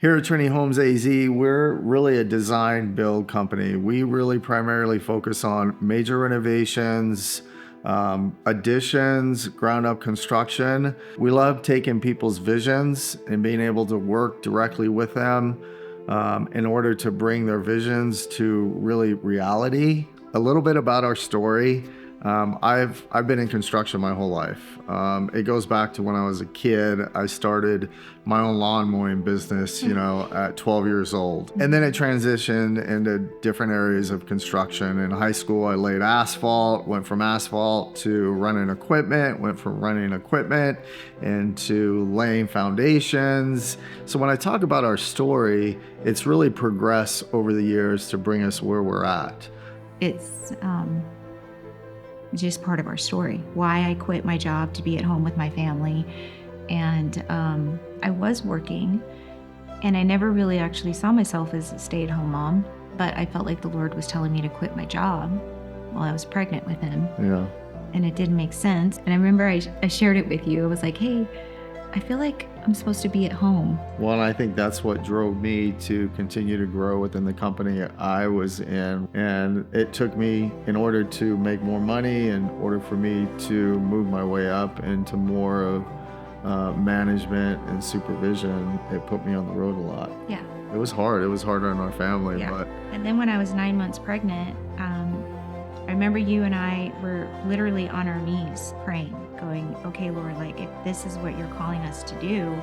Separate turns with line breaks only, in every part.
Here at Trinity Homes AZ, we're really a design build company. We really primarily focus on major renovations, additions, ground up construction. We love taking people's visions and being able to work directly with them in order to bring their visions to really reality. A little bit about our story. I've been in construction my whole life. It goes back to when I was a kid. I started my own lawn mowing business, at 12 years old. And then it transitioned into different areas of construction. In high school, I laid asphalt, went from asphalt to running equipment, went from running equipment into laying foundations. So when I talk about our story, it's really progressed over the years to bring us where we're at.
It's just part of our story, why I quit my job to be at home with my family. And I was working, and I never really actually saw myself as a stay-at-home mom, but I felt like the Lord was telling me to quit my job while I was pregnant with him.
Yeah.
And it didn't make sense. And I remember I shared it with you. I was like, hey, I feel like I'm supposed to be at home.
Well, and I think that's what drove me to continue to grow within the company I was in. And it took me, in order to make more money, in order for me to move my way up into more of management and supervision, it put me on the road a lot.
Yeah.
It was hard. It was hard on our family.
Yeah.
But
And then when I was 9 months pregnant, I remember you and I were literally on our knees praying, going, okay, Lord, like if this is what you're calling us to do,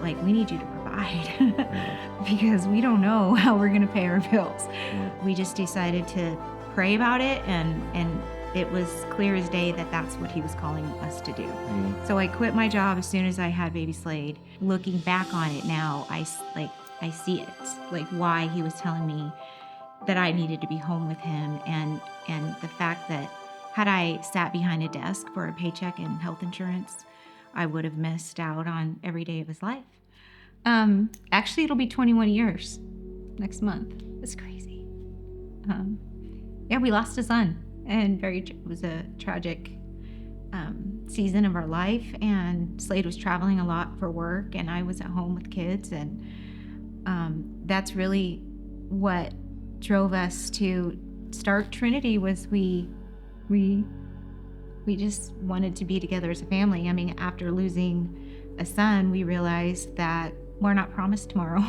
like we need you to provide because we don't know how we're going to pay our bills. We just decided to pray about it, and it was clear as day that that's what he was calling us to do. So I quit my job as soon as I had baby Slade. Looking back on it now, I see it, like why he was telling me that I needed to be home with him, and the fact that had I sat behind a desk for a paycheck and health insurance, I would have missed out on every day of his life. Actually, it'll be 21 years next month. It's crazy. We lost a son, and it was a tragic season of our life, and Slade was traveling a lot for work, and I was at home with kids, and that's really what drove us to start Trinity. Was we just wanted to be together as a family. I mean, after losing a son, we realized that we're not promised tomorrow.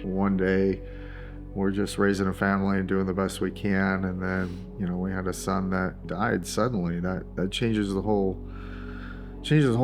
One day we're just raising a family and doing the best we can, and then we had a son that died suddenly. That changes the whole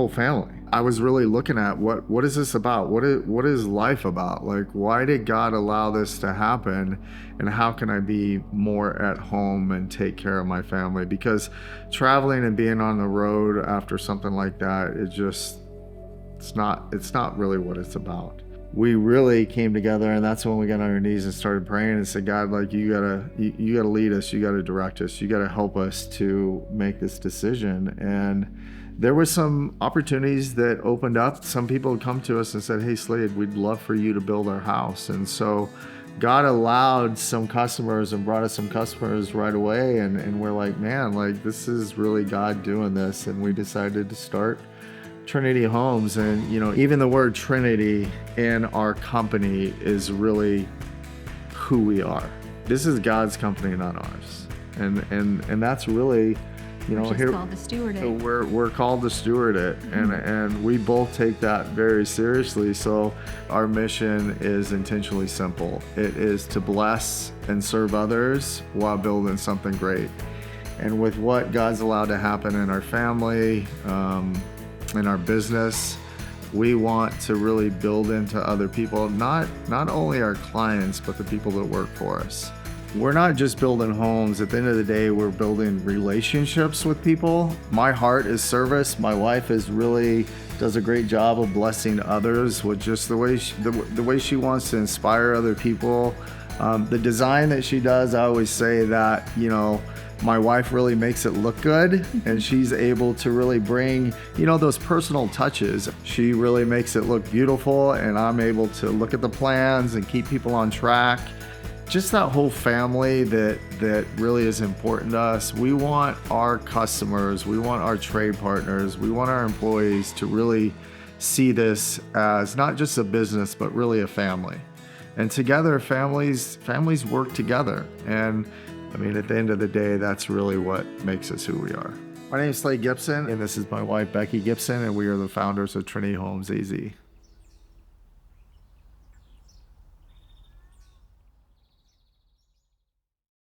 family. I was really looking at what is this about? What is life about? Like, why did God allow this to happen? And how can I be more at home and take care of my family? Because traveling and being on the road after something like that, it's not really what it's about. We really came together, and that's when we got on our knees and started praying and said, God, like you gotta lead us, you gotta direct us, you gotta help us to make this decision. And there were some opportunities that opened up. Some people had come to us and said, hey, Slade, we'd love for you to build our house. And so God allowed some customers and brought us some customers right away. And we're like, man, like this is really God doing this. And we decided to start Trinity Homes. And, even the word Trinity in our company is really who we are. This is God's company, not ours. And that's really,
We're called to steward it.
We're called to steward it, and we both take that very seriously. So our mission is intentionally simple. It is to bless and serve others while building something great. And with what God's allowed to happen in our family, in our business, we want to really build into other people, not only our clients, but the people that work for us. We're not just building homes. At the end of the day, we're building relationships with people. My heart is service. My wife does a great job of blessing others with just the way she wants to inspire other people. The design that she does, I always say that, my wife really makes it look good, and she's able to really bring, those personal touches. She really makes it look beautiful, and I'm able to look at the plans and keep people on track. Just that whole family that really is important to us. We want our customers, we want our trade partners, we want our employees to really see this as not just a business, but really a family. And together, families work together. And I mean, at the end of the day, that's really what makes us who we are. My name is Slade Gibson, and this is my wife, Becky Gibson, and we are the founders of Trinity Homes AZ.